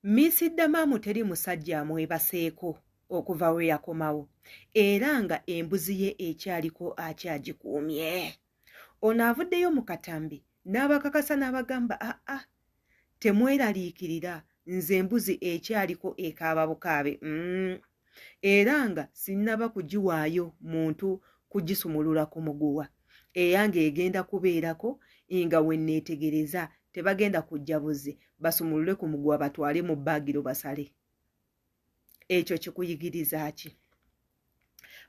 Miss Damamu teri musajja amwebaseeko okuva we yakomawo era nga embuzi ye ekyaliko akyagikuumye. Ono avuddeyo mu katambi n'abakakasa n'abagamba temweraliikirira nze embuzi ekyaliko ekaaba bukaabe era nga sinnaba kugiwaayo muntu kugisumulula ku muguwa eyange egenda kubeerako nga wenneetegereza tebagenda kujja buzi basumulule ku muguwa batwale mu bbaagiro basale. Ekyo kikuyigiriza ki?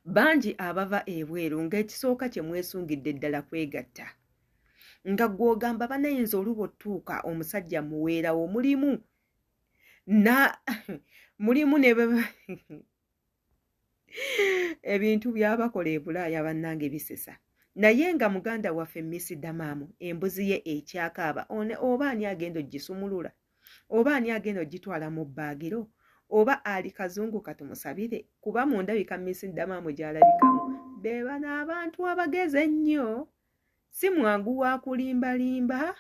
Bangi abava ebweru ng'ekisooka kye mwesungidde ddala kwegatta nga gw'ogamba banayinza oluba ottuuka omusajja muweerawo mulimu ne ebintu byabakola e Bulaaya bannange bisesa. Naye nga muganda waffe Miss Damamu embuzi ye ekyakaaba oba ani agenda ogisumulula oba ani agenda ogitwala mu bbaagiro oba ali kazungu katumusabire kuba mu ndabika Miss Damamu gy'alabikamu be bano abantu abagezi ennyo si mwangu wa kulimbalimba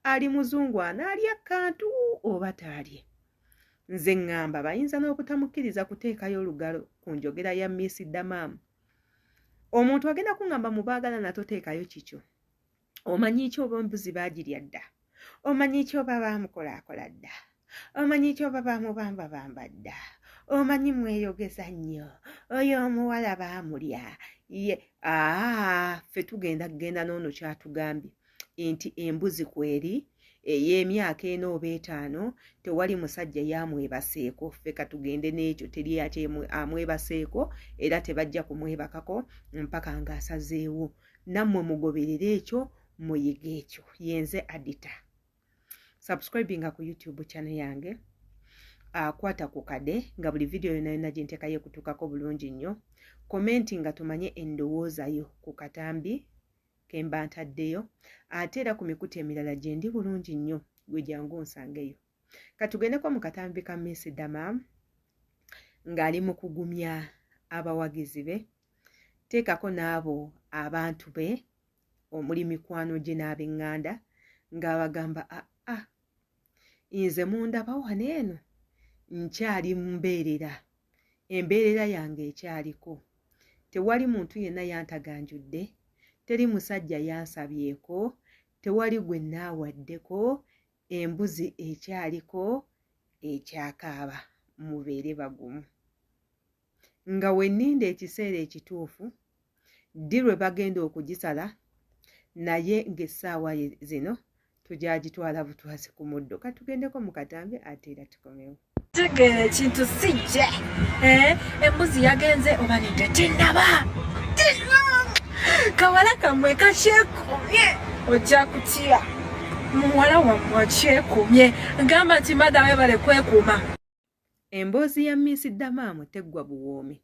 ali muzungu anaalya kantu oba taalye. Nze ngamba bayinza n'obutamukkiriza kuteekayo olugalo ku njogera ya Miss Damamu. Omuntu agenda kungamba mubaagala natoteekayo kikyo. Omanyi ki oba embuzi baagirya dda? Omanyi ki oba baamukolaakola dda? Omanyi ki oba baamubambabamba dda? Omanyi mweyogeza nnyo oyo omuwala baamulya ye ffe tugenda n'ono kyatugambye nti embuzi kweri ey'emyaka 4 oba 5 tewali musajja yamwebaseeko. Ffe katugende n'ekyo teri ate amwebaseeko era tebajja kumwebakako mpaka ng'asazeewo. Nammwe mugoberere ekyo muyige ekyo. Yenze Adita. Subscribinga ku YouTube channel yange. Kwata ku kade nga buli video yonna gye nteekayo kutuukako bulungi nnyo. Komenti nga tumanye endowooza yo ku katambi kemba ntaddeyo ate era ku mikutu emirala gye ndi bulungi nnyo gwe jangu nsangeyo. Katugendeko mu katambi ka Miss Damamu ng'ali mu kugumya abawagizi be. Teekako n'abo abantu be omuli mikwano gye n'ab'eŋŋanda ng'abagamba nze mundaba wano eno nkyali mbeerera embeerera yange ekyaliko tewali muntu yenna yantaganjudde teri musajja yansabyeko tewali gwe naawaddeko embuzi ekyaliko ekyakaaba mubeere bagumu. Nga wenninda ekiseera ekituufu ddi lwe bagenda okugisala naye ng'essaawa zino tujagitwala butwasi ku muddo. Katugendeko mu katambi ate era tukomewo. Tegere ekintu sijja embuzi yagenze oba ninde tinaba kawala kamwe kakyekomye ojja kutya muwala wammwe akyekomye ngamba nti madawe bale kwekuuma. Emboozi ya Miss Damamu teggwa buwoomi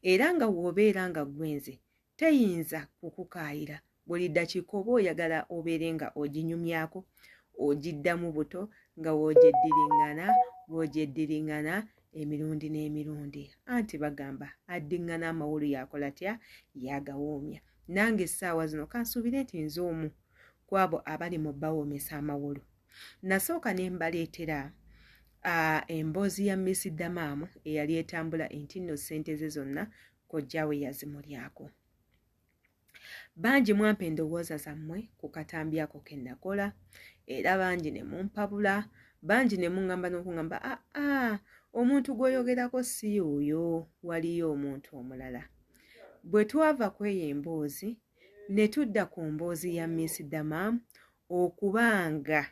era nga w'obeera nga gwenze teyinza kukukaayira. Buli ddakiika oba oyagala obeere nga oginyumyako ogiddamu buto nga w'ogyeddiringana emirundi n'emirundi. Anti bagamba addiŋŋana amawolu yakola atya yagawoomya. Nange essaawa zino kansuubire nti nze omu ku abo abali mu bawoomesa amawolu. Nasooka ne mbaleetera emboozi ya Miss Damamu eyali etambula enti nno ssente ze zonna kojjaawe yazimulyako. Bangi mwampa endowooza zammwe ku katambi ako ke nakola era bangi ne mumpabula bangi ne muŋŋamba n'okuŋŋamba omuntu gw'oyogerako si oyo waliyo omuntu omulala. Bwe twava ku eyo emboozi ne tudda ku mboozi ya Miss Damamu okubanga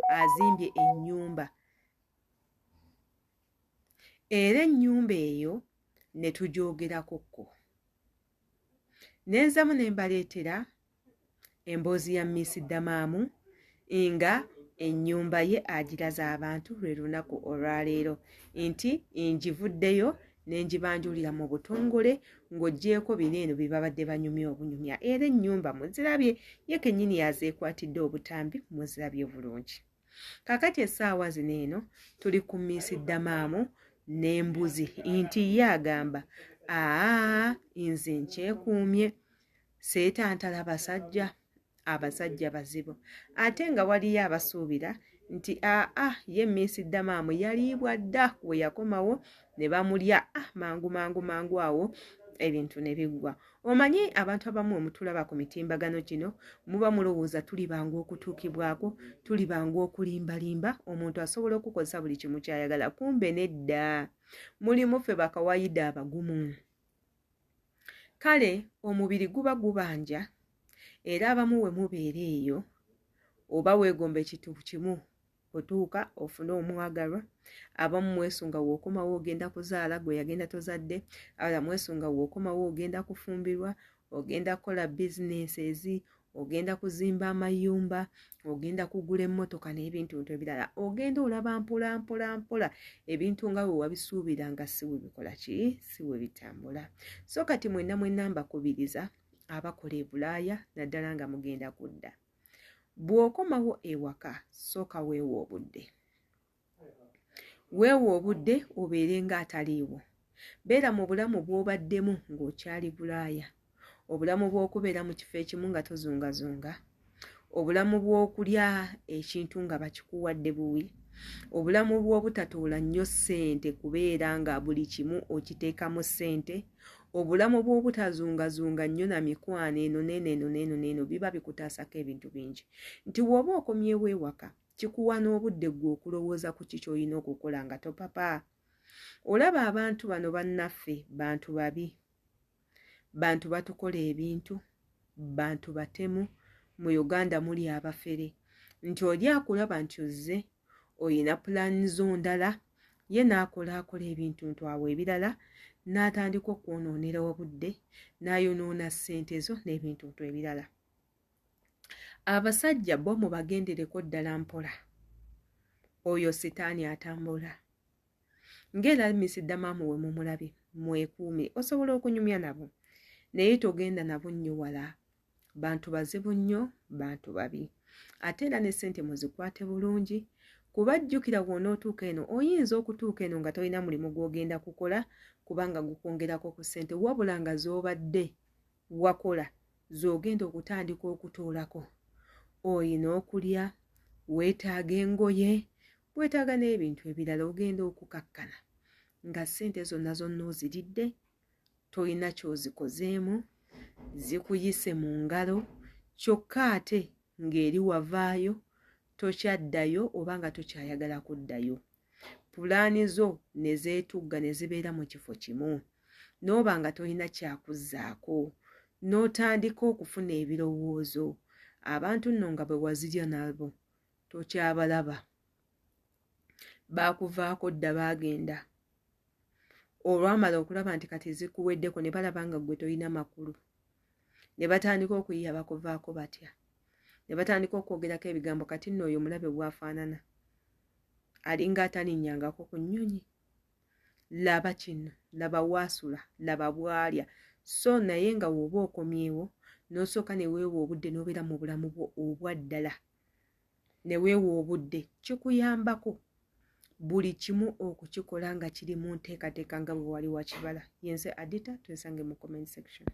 azimbye ennyumba era ennyumba eyo ne tugyogerakokko. Nenzamu ne mbaleetera emboozi ya Miss Damamu nga ennyumba ye agiraza abantu lwe lunaku olwaleero nti ngivuddeyo ne ngibanjulira mu butongole ng'oggyeko bino eno bye babadde banyumya obunyumya era ennyumba muzirabye ye kennyini yazeekwatidde obutambi muzirabye bulungi. Kakati essaawa zino eno tuli ku Miss Damamu n'embuzi nti ye agamba nze nkyekuumye seetantala abasajja bazibu ate nga waliyo abasuubira nti ye Miss Damaamu yaliibwa dda we yakomawo ne bamulya mangu awo ebintu ne biggwa. Omanyi abantu abamu omutulaba ku mitimbagano gino muba mulowooza tuli bangu okutuukibwako, tuli bangu okulimbalimba, omuntu asobola okukozesa buli kimu ky'ayagala, kumbe nedda mulimu ffe bakawaida abagumu. Kale omubiri guba gubanja era abamu we mubeera eyo oba weegomba ekintu kimu otuuka ofune omwagalwa, abamu mwesunga w'okomawo ogenda kuzaala gwe yagenda tozadde, abalala mwesunga w'okomawo ogenda kufumbirwa, ogenda kukola bizinesi, ogenda kuzimba amayumba, ogenda kugula emmotoka n'ebintu ebirala, ogenda olaba mpola ebintu nga we wabisuubira nga si we bikola ki, si we bitambula. So kati mwenna mbakubiriza abakola e Bulaaya naddala nga mugenda kudda, bw'okomawo ewaka sooka weewa obudde obeere ng'ataliiwo. Beera mu bulamu bw'obaddemu ng'okyali Bulaaya, obulamu bw'okubeera mu kifo ekimu nga tozungazunga, obulamu bw'okulya ekintu nga bakikuwadde buwi, obulamu bw'obutatoola nnyo ssente kubeera nga buli kimu okiteekamu ssente, obulamu bw'obutazungazunga nnyo na mikwano eno n'eno biba bikutaasako ebintu bingi. Nti bw'oba okomyewo ewaka kikuwa n'obudde gwe okulowooza ku ki ky'olina okukola nga topapa. Olaba abantu bano bannaffe bantu babi, bantu batukola ebintu, bantu batemu. Mu Uganda muli abafere, nti oli akulaba nti ozze oyina pulaani zo ndala, ye n'akola ebintu ntwawe ebirala, n'atandika okwonoonera obudde, n'ayonoona ssente zo n'ebintu ebirala. Abasajja bo mubagendereko ddala mpola, oyo sitaani atambula. Ng'era Miss Damaamu we mumulabe, mwekuume, osobola okunyumya nabo naye togenda nabo nnyo wala. Bantu bazibu nnyo, bantu babi. Ate era ne ssente muzikwate bulungi, kuba jjukira bw'onootuuka eno oyinza okutuuka eno nga tolina mulimu gw'ogenda kukola kubanga gukwongerako ku ssente, wabula nga z'obadde wakola z'ogenda okutandika okutoolako. Oyina okulya, weetaaga engoye, weetaaga n'ebintu ebirala, ogenda okukakkana nga ssente zonna oziridde, tolina ky'ozikozeemu, zikuyise mu ngalo, kyokka ate ng'eri wavaayo tokyaddayo oba nga tokyayagala kuddayo. Pulaani zo ne zeetugga ne zibeera mu kifo kimu, n'oba nga tolina kyakuzzaako, n'otandika okufuna ebirowoozo. Abantu nno nga bwe wazirya nabo tokyabalaba, baakuvaako dda baagenda. Olwamala okulaba nti kati zikuweddeko ne balaba nga ggwe tolina makulu, ne batandika okuyiya bakuvaako batya, ne batandika okwogerako ebigambo. Kati nno oyo mulabe bw'afaanana, alinga atalinnyangako ku nnyonyi. Laba kino, laba waasula, laba bw'alya. So naye nga w'oba okomyewo n'osooka ne weewa obudde n'obeera mu bulamu bwo obwa ddala, ne weewa obudde, kikuyambako buli kimu okukikola nga kiri mu nteekateeka nga bwe wali wakibala. Yenze Adita, twesange mu comment section.